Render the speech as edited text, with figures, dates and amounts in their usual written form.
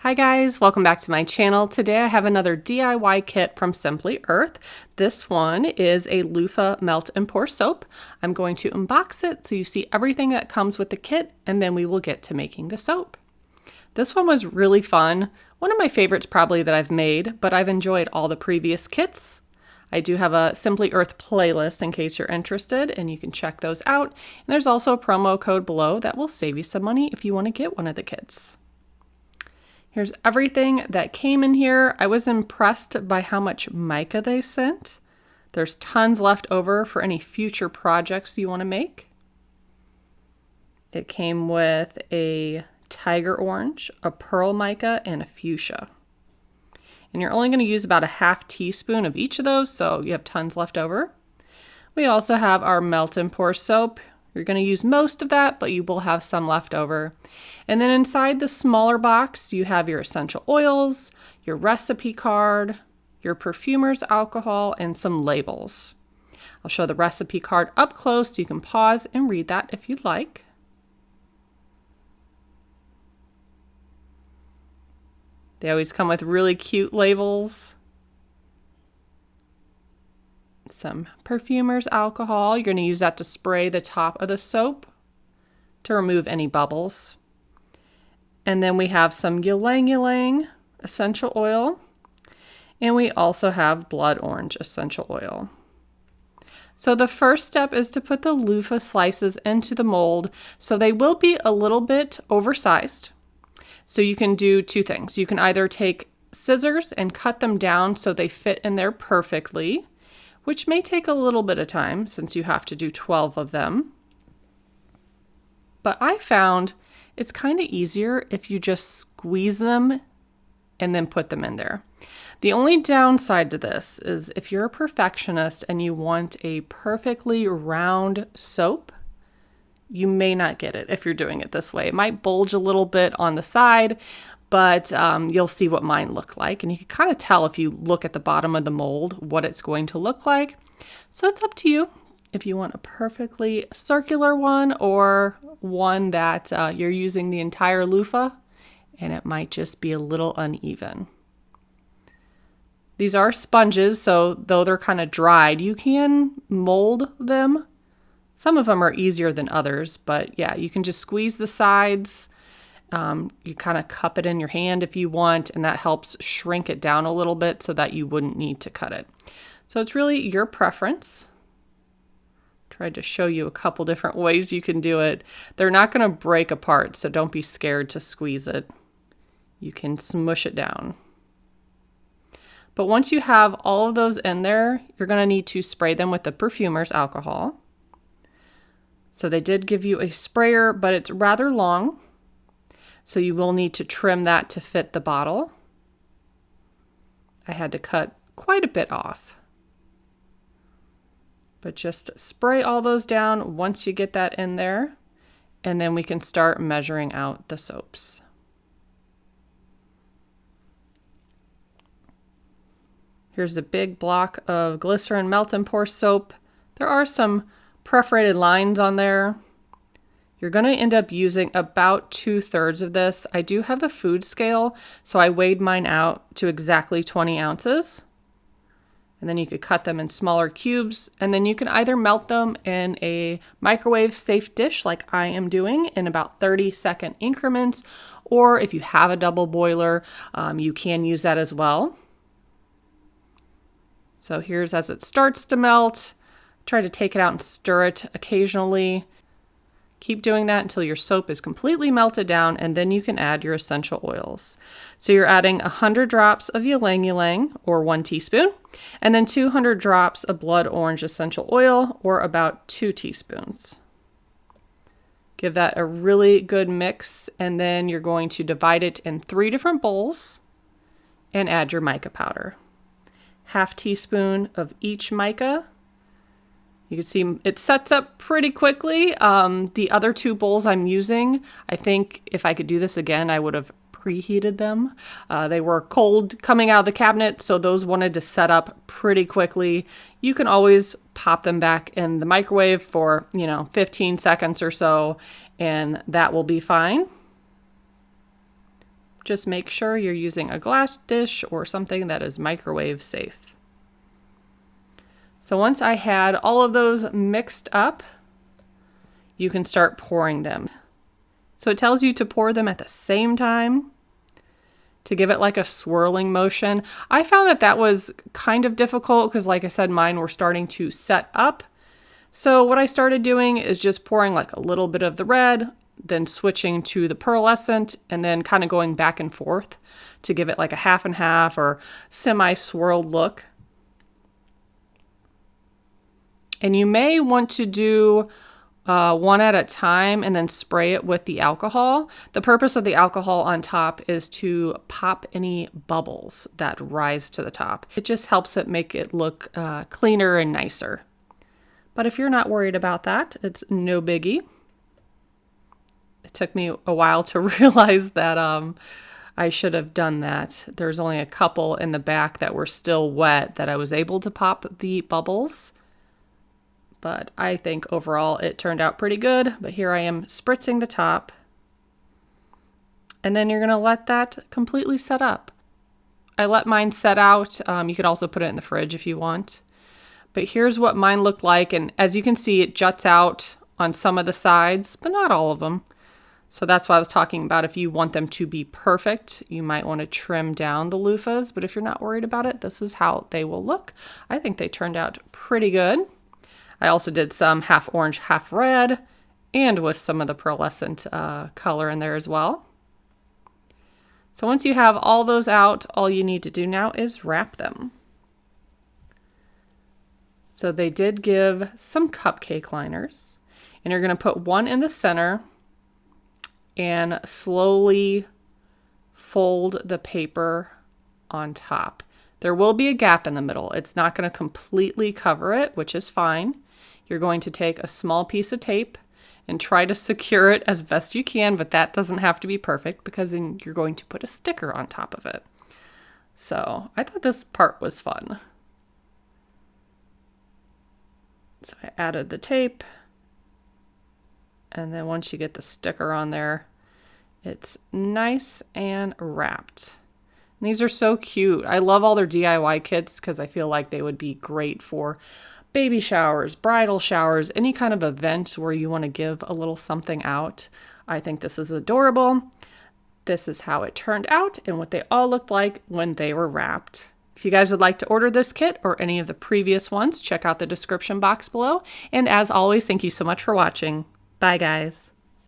Hi guys, welcome back to my channel. Today I have another DIY kit from Simply Earth. This one is a loofah melt and pour soap. I'm going to unbox it so you see everything that comes with the kit, and then we will get to making the soap. This one was really fun. One of my favorites probably that I've made, but I've enjoyed all the previous kits. I do have a Simply Earth playlist in case you're interested, and you can check those out. And there's also a promo code below that will save you some money if you want to get one of the kits. Here's everything that came in here. I was impressed by how much mica they sent. There's tons left over for any future projects you want to make. It came with a tiger orange, a pearl mica, and a fuchsia. And you're only going to use about a ½ teaspoon of each of those, so you have tons left over. We also have our melt and pour soap. You're going to use most of that, but you will have some left over. And then inside the smaller box, you have your essential oils, your recipe card, your perfumer's alcohol, and some labels. I'll show the recipe card up close so you can pause and read that if you'd like. They always come with really cute labels. Some perfumer's alcohol. You're going to use that to spray the top of the soap to remove any bubbles. And then we have some Ylang essential oil. And we also have blood orange essential oil. So the first step is to put the loofah slices into the mold. So they will be a little bit oversized. So you can do two things. You can either take scissors and cut them down so they fit in there perfectly, which may take a little bit of time since you have to do 12 of them. But I found it's kind of easier if you just squeeze them and then put them in there. The only downside to this is if you're a perfectionist and you want a perfectly round soap, you may not get it if you're doing it this way. It might bulge a little bit on the side, but you'll see what mine look like. And you can kind of tell if you look at the bottom of the mold what it's going to look like. So it's up to you if you want a perfectly circular one or one that you're using the entire loofah and it might just be a little uneven. These are sponges, so though they're kind of dried, you can mold them. Some of them are easier than others, but yeah, you can just squeeze the sides. You kind of cup it in your hand if you want, and that helps shrink it down a little bit so that you wouldn't need to cut it. So it's really your preference. Tried to show you a couple different ways you can do it. They're not going to break apart, so don't be scared to squeeze it. You can smush it down. But once you have all of those in there, you're going to need to spray them with the perfumer's alcohol. So they did give you a sprayer, but it's rather long. So you will need to trim that to fit the bottle. I had to cut quite a bit off. But just spray all those down once you get that in there, and then we can start measuring out the soaps. Here's a big block of Glycerin melt and pour soap. There are some perforated lines on there. You're going to end up using about 2/3 of this. I do have a food scale, so I weighed mine out to exactly 20 ounces. And then you could cut them in smaller cubes, and then you can either melt them in a microwave safe dish like I am doing in about 30-second increments, or if you have a double boiler, you can use that as well. So here's as it starts to melt. Try to take it out and stir it occasionally. Keep doing that until your soap is completely melted down, and then you can add your essential oils. So you're adding 100 drops of Ylang, or 1 teaspoon, and then 200 drops of blood orange essential oil, or about 2 teaspoons. Give that a really good mix, and then you're going to divide it in 3 different bowls and add your mica powder. ½ teaspoon of each mica. You can see it sets up pretty quickly. The other 2 bowls I'm using, I think if I could do this again, I would have preheated them. They were cold coming out of the cabinet, so those wanted to set up pretty quickly. You can always pop them back in the microwave for, 15 seconds or so, and that will be fine. Just make sure you're using a glass dish or something that is microwave safe. So once I had all of those mixed up, you can start pouring them. So it tells you to pour them at the same time to give it like a swirling motion. I found that that was kind of difficult because, like I said, mine were starting to set up. So what I started doing is just pouring like a little bit of the red, then switching to the pearlescent, and then kind of going back and forth to give it like a half and half or semi-swirled look. And you may want to do one at a time and then spray it with the alcohol. The purpose of the alcohol on top is to pop any bubbles that rise to the top. It just helps it make it look cleaner and nicer. But if you're not worried about that, it's no biggie. It took me a while to realize that I should have done that. There's only a couple in the back that were still wet that I was able to pop the bubbles. But I think overall it turned out pretty good. But here I am spritzing the top. And then you're going to let that completely set up. I let mine set out. You could also put it in the fridge if you want. But here's what mine looked like. And as you can see, it juts out on some of the sides, but not all of them. So that's what I was talking about. If you want them to be perfect, you might want to trim down the loofahs. But if you're not worried about it, this is how they will look. I think they turned out pretty good. I also did some half orange, half red, and with some of the pearlescent color in there as well. So once you have all those out, all you need to do now is wrap them. So they did give some cupcake liners, and you're going to put one in the center and slowly fold the paper on top. There will be a gap in the middle. It's not going to completely cover it, which is fine. You're going to take a small piece of tape and try to secure it as best you can, but that doesn't have to be perfect because then you're going to put a sticker on top of it. So I thought this part was fun. So I added the tape, and then once you get the sticker on there, it's nice and wrapped. And these are so cute. I love all their DIY kits because I feel like they would be great for baby showers, bridal showers, any kind of event where you want to give a little something out. I think this is adorable. This is how it turned out and what they all looked like when they were wrapped. If you guys would like to order this kit or any of the previous ones, check out the description box below. And as always, thank you so much for watching. Bye, guys.